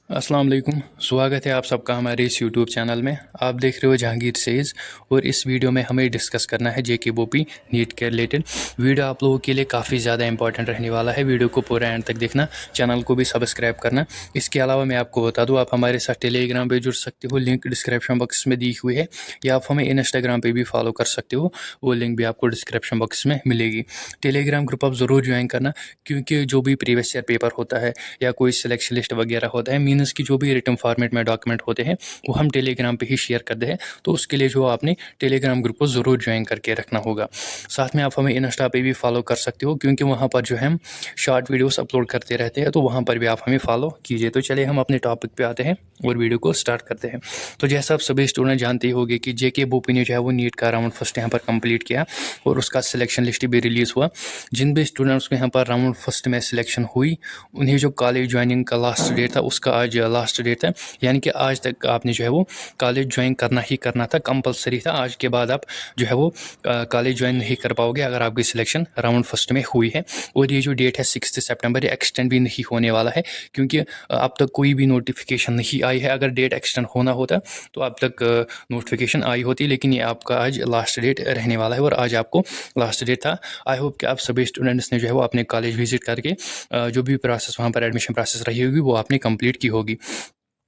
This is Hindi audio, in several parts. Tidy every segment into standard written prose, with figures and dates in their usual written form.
अस्सलाम वालेकुम। स्वागत है आप सबका हमारे इस यूट्यूब चैनल में। आप देख रहे हो जहांगीर सेज और इस वीडियो में हमें डिस्कस करना है जेके बोपी नीट के रिलेटेड। वीडियो आप लोगों के लिए काफ़ी ज़्यादा इंपॉर्टेंट रहने वाला है। वीडियो को पूरा एंड तक देखना, चैनल को भी सब्सक्राइब करना। इसके अलावा मैं आपको बता दूँ, आप हमारे साथ टेलीग्राम पर जुड़ सकते हो, लिंक डिस्क्रिप्शन बॉक्स में दी हुई है, या आप हमें इंस्टाग्राम पर भी फॉलो कर सकते हो, वो लिंक भी आपको डिस्क्रिप्शन बॉक्स में मिलेगी। टेलीग्राम ग्रुप आप ज़रूर ज्वाइन करना, क्योंकि जो भी प्रीवियस ईयर पेपर होता है या कोई सिलेक्शन लिस्ट वगैरह होता है, मीनस की जो भी रिटन फॉर्मेट में डॉक्यूमेंट होते हैं वो हम टेलीग्राम पे ही शेयर करते हैं। तो उसके लिए जो आपने टेलीग्राम ग्रुप को ज़रूर ज्वाइन करके रखना होगा। साथ में आप हमें इंस्टा पे भी फॉलो कर सकते हो, क्योंकि वहाँ पर जो है हम शॉर्ट वीडियोस अपलोड करते रहते हैं, तो वहाँ पर भी आप हमें फॉलो कीजिए। तो चलिए हम अपने टॉपिक पे आते हैं और वीडियो को स्टार्ट करते हैं। तो जैसा आप सभी स्टूडेंट जानते ही होंगे कि जेके बोपी ने जो है वो नीट का राउंड फर्स्ट यहाँ पर कंप्लीट किया और उसका सिलेक्शन लिस्ट भी रिलीज़ हुआ। जिन भी स्टूडेंट्स को यहाँ पर राउंड फर्स्ट में सिलेक्शन हुई, उन्हें जो कॉलेज ज्वाइनिंग का लास्ट डेट था उसका आज लास्ट डेट है, यानी कि आज तक आपने जो है वो कॉलेज ज्वाइन करना ही करना था, कंपलसरी था। आज के बाद आप जो है वो कॉलेज ज्वाइन नहीं कर पाओगे अगर आपकी सिलेक्शन राउंड फर्स्ट में हुई है। और ये जो डेट है 6 सितंबर, ये एक्सटेंड भी नहीं होने वाला है, क्योंकि अब तक कोई भी नोटिफिकेशन नहीं आई है। अगर डेट एक्सटेंड होना होता तो अब तक नोटिफिकेशन आई होती, लेकिन ये आपका आज लास्ट डेट रहने वाला है और आज आपको लास्ट डेट था। आई होप कि आप सभी स्टूडेंट्स ने जो है वो अपने कॉलेज विजिट करके जो भी प्रोसेस वहाँ पर एडमिशन प्रोसेस रही होगी वो आपने कंप्लीट की होगी।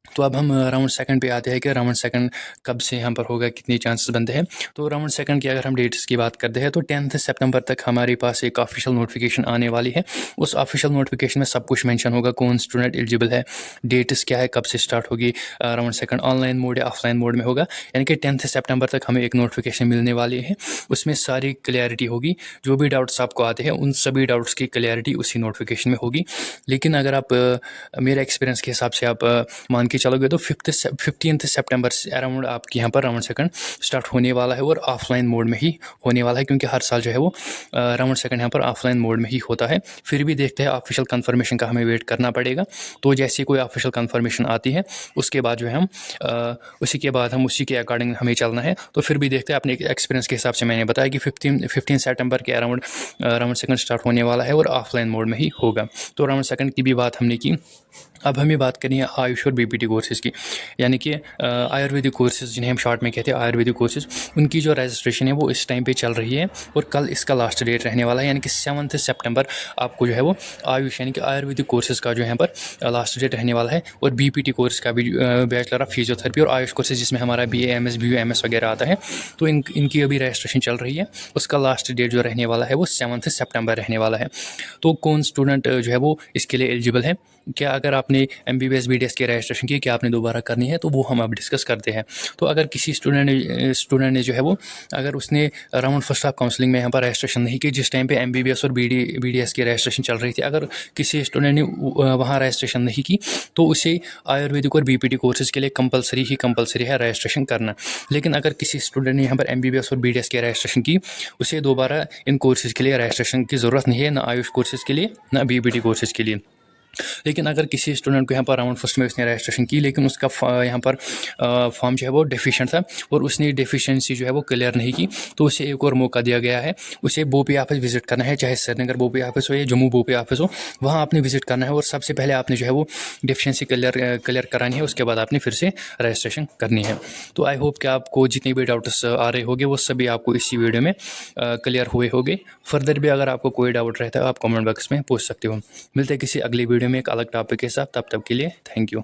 तो अब हम राउंड सेकंड पे आते हैं कि राउंड सेकंड कब से यहाँ पर होगा, कितने चांसेस बनते हैं। तो राउंड सेकंड की अगर हम डेट्स की बात करते हैं तो 10 सितंबर तक हमारे पास एक ऑफिशियल नोटिफिकेशन आने वाली है। उस ऑफिशियल नोटिफिकेशन में सब कुछ मेंशन होगा, कौन स्टूडेंट एलिजिबल है, डेट्स क्या है, कब से स्टार्ट होगी राउंड सेकंड, ऑनलाइन मोड या ऑफलाइन मोड में होगा। यानी कि 10 सितंबर तक हमें एक नोटिफिकेशन मिलने वाली है। उसमें सारी क्लियरिटी होगी, जो भी डाउट्स आपको आते हैं उन सभी डाउट्स की क्लियरिटी उसी नोटिफिकेशन में होगी। लेकिन अगर आप मेरे एक्सपीरियंस के हिसाब से आप मान के चलोगे तो 15 सितंबर से अराउंड आपके यहाँ पर राउंड सेकंड स्टार्ट होने वाला है और ऑफलाइन मोड में ही होने वाला है, क्योंकि हर साल जो है वो राउंड सेकंड यहाँ पर ऑफलाइन मोड में ही होता है। फिर भी देखते हैं, ऑफिशियल कंफर्मेशन का हमें वेट करना पड़ेगा। तो जैसे कोई ऑफिशियल कंफर्मेशन आती है उसके बाद जो है हम उसी के अकॉर्डिंग हमें चलना है। तो फिर भी देखते हैं, अपने एक्सपीरियंस के हिसाब से मैंने बताया कि 15 सितंबर के अराउंड राउंड सेकंड स्टार्ट होने वाला है और ऑफलाइन मोड में ही होगा। तो राउंड सेकंड की भी बात हमने की। अब हमें बात करनी है आयुष और बीपीटी कोर्सेज़ की, यानी कि आयुर्वेदिक कोर्सेज़ जिन्हें हम शॉर्ट में कहते हैं आयुर्वेदिक कोर्सेज़। उनकी जो रजिस्ट्रेशन है वो इस टाइम पे चल रही है और कल इसका लास्ट डेट रहने वाला है, यानी कि 7 सितंबर आपको जो है वो आयुष यानी कि आयुर्वेदिक कोर्सेज़ का जो यहाँ पर लास्ट डेट रहने वाला है। और बीपीटी कोर्स का भी बैचलर ऑफ फिजियोथेरेपी और आयुष कोर्सेज जिसमें हमारा BAMS BUMS वगैरह आता है, तो इनकी अभी रजिस्ट्रेशन चल रही है। उसका लास्ट डेट जो रहने वाला है वो 7 सितंबर रहने वाला है। तो कौन स्टूडेंट जो है वो इसके लिए एलिजिबल है, क्या अगर आपने MBBS BDS की रजिस्ट्रेशन की, क्या आपने दोबारा करनी है, तो वो हम अब डिस्कस करते हैं। तो अगर किसी स्टूडेंट ने जो है वो अगर उसने राउंड फर्स्ट ऑफ काउंसलिंग में यहाँ पर रजिस्ट्रेशन नहीं की, जिस टाइम पे MBBS और BDS की रजिस्ट्रेशन चल रही थी, अगर किसी स्टूडेंट ने वहाँ रजिस्ट्रेशन नहीं की तो उसे आयुर्वेदिक और BPT कोर्सेज़ के लिए कंपलसरी है रजिस्ट्रेशन करना। लेकिन अगर किसी स्टूडेंट ने यहाँ पर MBBS और BDS की रजिस्ट्रेशन की, उसे दोबारा इन कोर्सेज़ के लिए रजिस्ट्रेशन की ज़रूरत नहीं है, ना आयुष कोर्सेज़ के लिए ना BPT कोर्सेज़ के लिए। लेकिन अगर किसी स्टूडेंट को यहाँ पर राउंड फर्स्ट में उसने रजिस्ट्रेशन की, लेकिन उसका यहाँ पर फॉर्म जो है वो डेफिशिएंट था और उसने डेफिशिएंसी जो है वो क्लियर नहीं की, तो उसे एक और मौका दिया गया है। उसे बोपी ऑफिस विजिट करना है, चाहे श्रीनगर बोपी ऑफिस हो या जम्मू बोपी ऑफिस हो, वहाँ आपने विजिट करना है और सबसे पहले आपने जो है वो डेफिशिएंसी क्लियर करानी है। उसके बाद आपने फिर से रजिस्ट्रेशन करनी है। तो आई होप कि आपको जितने भी डाउट्स आ रहे होंगे वो सभी आपको इसी वीडियो में क्लियर हुए होंगे। फर्दर भी अगर आपको कोई डाउट रहता है आप कमेंट बॉक्स में पूछ सकते हो। मिलते हैं किसी अगली वीडियो में एक अलग टॉपिक के साथ, तब तक के लिए थैंक यू।